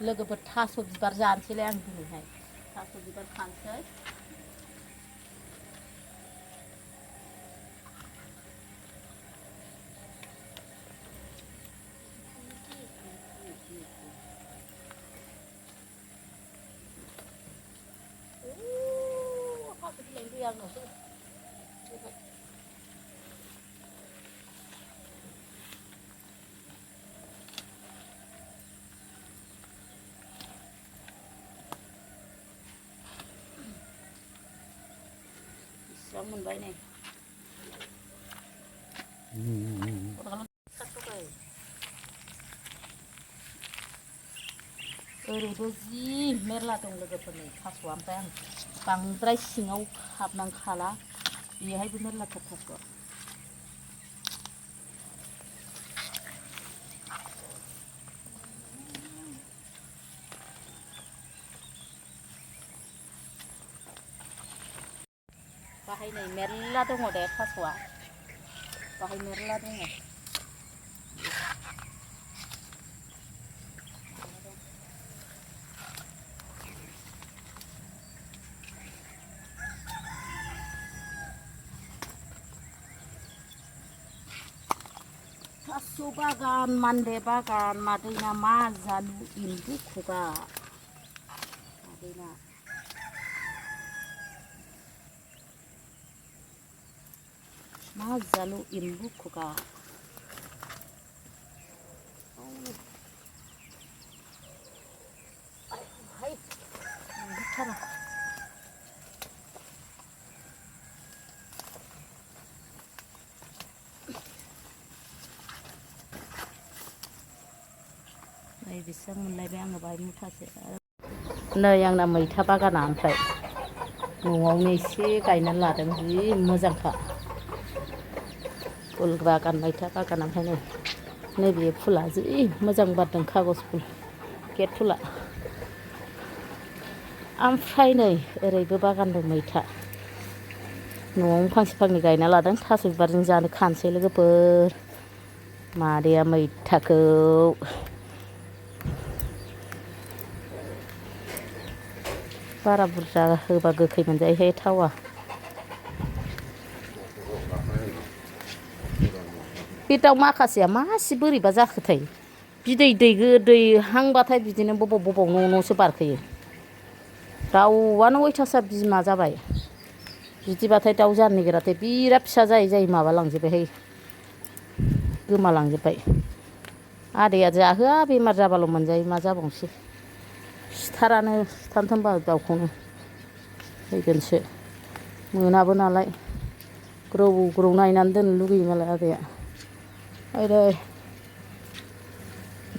लोगोफोर थास' बिबार जानोसैलाय आं दिनैहाय थास' बिबार खानोसै बेसेबां मोनबाय नै ओरैबो जि मेरला दं लोगोफोरनि थास'आ ओमफ्राय आं बांद्राय सिङाव हाबनांखाला बेहायबो मेरलाथार थास'। बाहाय नै मेरला दङ दे थास'आ बाहाय मेरला दङ। Taso bagan, mande bagan, madwiya mazalu ilbu kuga. Madwiya. Mazalu ilbu kuga. Hai, mana? नै बेसेबां मोनलायबाय आङो बाहाय मुथासे। नै आंना मैथा बागाना ओमफ्राय न'आवनो एसे गायनानै लादों जि मोजांखा फुल बागान मैथा बागान ओमफ्राय नै नैबे फुला जि मोजां बारदों कागज फुल गेट फुला ओमफ्राय नै ओरैबो बागान दं मैथा न'आवनो फांसे फांनै गायना लादों थास' बिबारजों जानो खानोसै लोगोफोर मादैया मैथाखौ बारा बुरजा होबा गोखै मोनजायोहाय थावा बे दाउ माखासेया मासे बोरैबा जाखोथाय बिदै दैहांबाथाय बिदिनो बबाव न'सो बारखोयो दाउआनो अयथासार बिमा जाबाय बिदिबाथाय दाउ जानो नागिराथाय बिराद फिसा जायै माबालांजोब्बायहाय गोमालांजोब्बाय आदैया जाहोआ बेमार जाबाल' मोनजायो मा जाबावनोसै सिथारथोंबा दाउखौनो फैगोनसो मोनाबो नालाय ग्रौ ग्रौ नायनानै दोननो लुगैयो मालाय आदैया ओरै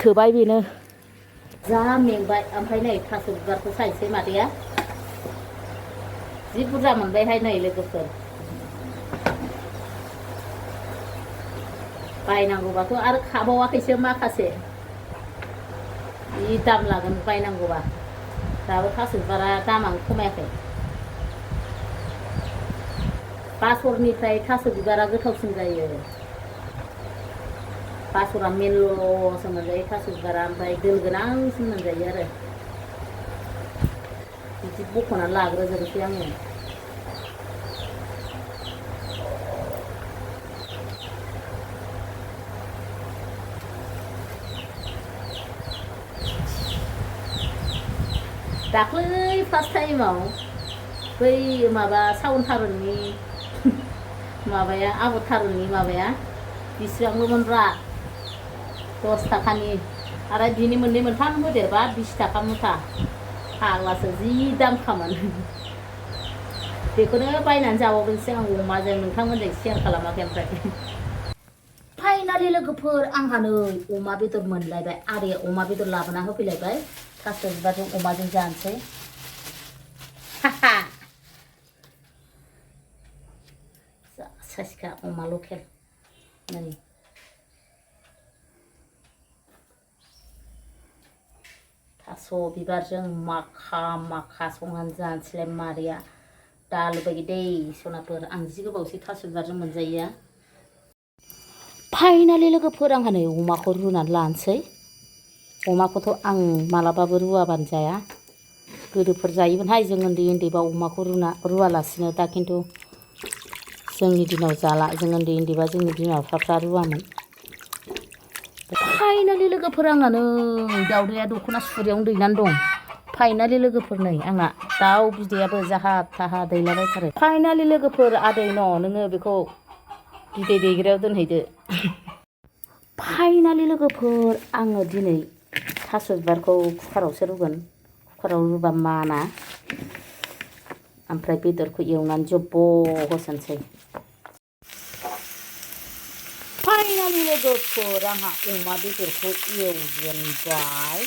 थोबाय बेनो जा मेंबाय ओमफ्राय नै थास' बिबारखौ सायनोसै मादैया जि बुरजा मोनबायहाय नै लोगोफोर बायनांगौबाथ' आरो खाबावाखैसो माखासे जि दाम लागोन बायनांगौबा दाबो थास' बिबारा दामानो खमायाखै बासरनिफ्राय थास' बिबारा गोथावसिन जायो बासरा मेनल'सो मोनजायो थास' बिबारा ओमफ्राय दोल गोनांसिन मोनजायो आरो बिदि बख'नानै लाग्रोजोबनोसै आङो दाख्लै फार्स्ट टाइमाव बै माबा सावन थारुननि माबाया आगर थारुननि माबाया बेसेबांल'मोनब्रा 10 थाखानि आरो बिनि मोननै मोनथाम होदेरबा 20 थाखा मुथा फाग्लासो जि दामखामोन बेखौनो बायनानै जाबावदोंसो आं अमाजों नोंथांमोनजों शेयार खालामाखै ओमफ्राय फाइनालि लोगोफोर आंहा नै अमा बेदर मोनलायबाय आदैया अमा बेदर लाबोना होफैलायबाय थास' बिबारजों अमाजों जानोसै जासासिखा अमा लकेल नै थास' बिबारजों माखा संनानै जानोसैलाय मादैया दा लुबैयो दै सनाफोर आं जि गोबावसै थास' बिबारजों मोनजायैया फाइनालि लोगोफोर आंहा नै अमाखौ रुनानै लानोसै अमाखौथ' आं मालाबाबो रुवाबानो जाया गोदोफोर जायोमोनहाय जों उन्दै उन्दैबा अमाखौ रुवालासिनो दा खिन्थु जोंनि दिनाव जाला जों उन्दै उन्दैबा जोंनि बिमा बिफाफ्रा रुवामोन फाइनालि लोगोफोर आंना नै दाउदैया दख'ना सुरियावनो दैनानै दं फाइनालि लोगोफोर नै आंना दाउ बिदैयाबो जाहाब थाहा दैलाबायथारो फाइनालि लोगोफोर आदै न' नोङो बेखौ बिदै दैग्रायाव दोनहैदो फाइनालि लोगोफोर आङो दिनै थास' बिबारखौ कुकारावसो रुगोन कुकाराव रुबा माना ओमफ्राय बेदरखौ एवनानै जब्ब' होसनसै फाइनालि लोगोफोर आंहा अमा बेदरखौ एवजेनबाय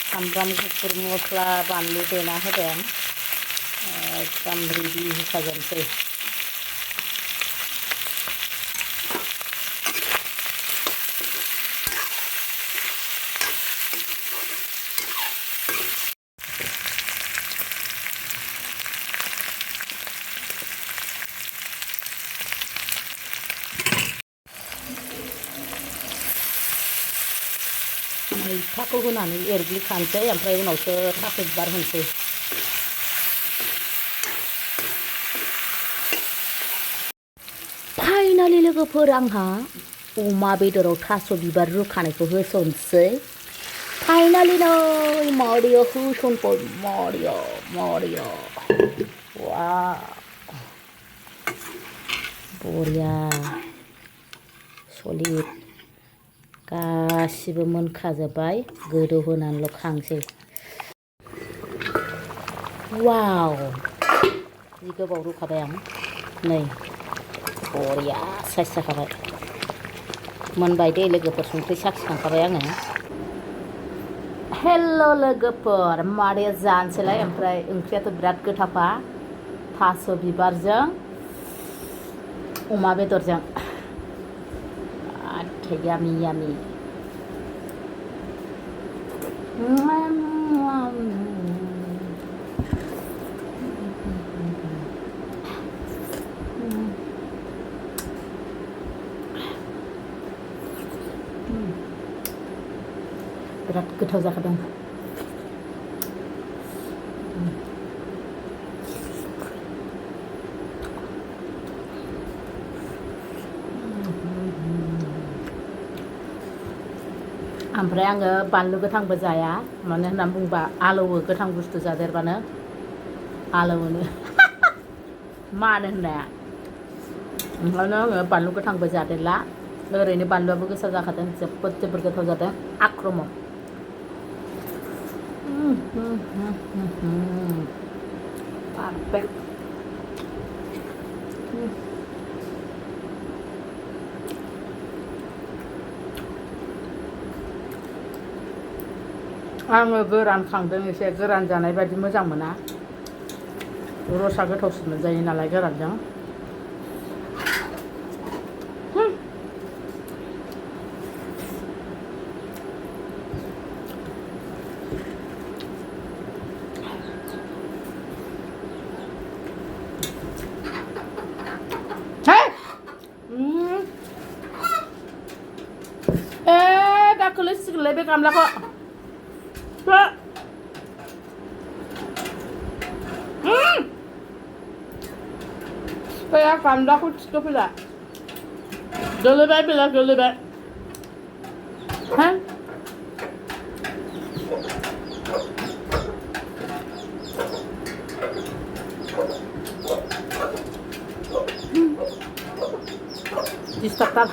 सामब्राम गुफुर मस्ला बानलु देना होदों एकदम रेडि होखाजोबसै मैथाखौ होनानै एरग्लिखानोसै ओमफ्राय उनावसो थास' बिबार होनोसै फाइनालि लोगोफोर आंहा अमा बेदराव थास' बिबार रुखानायखौ होसनसै फाइनालि नै मादैया होसनबाय मादैया वाव बरिया सलिड गासिबो मोनखाजोब्बाय गोदौ होनानैल' खांसै वाव जि गोबाव रुखाबाय आं नै बरिया साइज जाखाबाय मोनबाय दे लोगोफोर संख्रि साखिखांखाबाय आङो हेल' लोगोफोर मादैया जानोसैलाय ओमफ्राय ओंख्रियाथ' बिराद गोथावखा थास' बिबारजों अमा बेदरजों यामी यामी बिराद गोथाव जाखादों ओमफ्राय आङो बानलु गोथांबो जाया मानो होननानै बुंबा आलौवो गोथां बुस्थु जादेरबानो आलौवोनो मानो होननाया ओंखायनो आङो बानलु गोथांबो जादेरला ओरैनो बानलुआबो गोसा जाखादों जोबोद गोथाव जादों आक्रमन पारफेक्ट आङो गोरान खांदों एसे गोरान जानाय बायदि मोजां मोना रसा गोथावसिन मोनजायो नालाय गोरानजों दाखोलै सिगोनलै बे गामलाखौ kayak kanda ko chisto pila dole ba ha distakal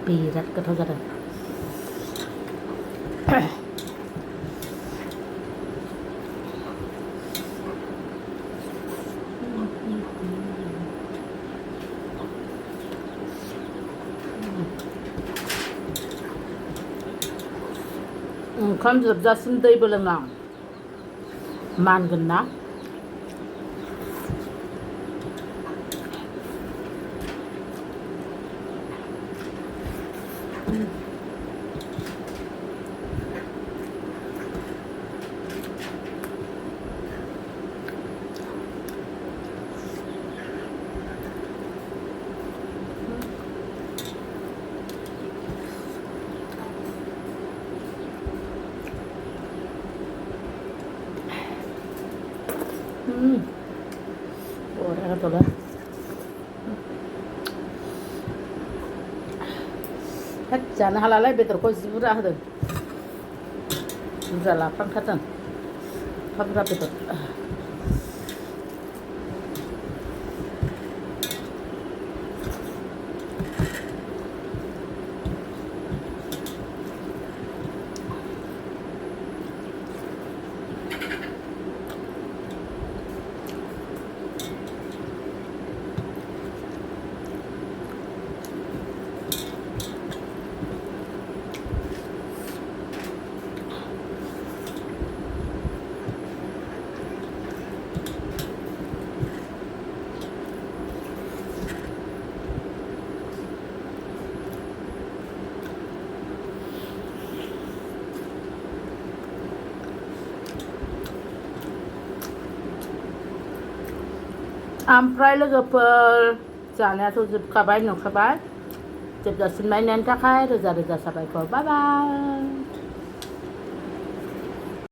birat goथाव जादों ओंखाम जोबजासिम दैबो लोङा मानगोन ना Boleh atau lah. Jangan halalai betul kau zibura ada. Zibura lapang katan. Apa betul? Oमफ्राय लोगोफोर जानायाथ' जोबखाबाय नुखाबाय जोबजासिम नायनायनि थाखाय रोजा रोजा साबायखर बाय बाय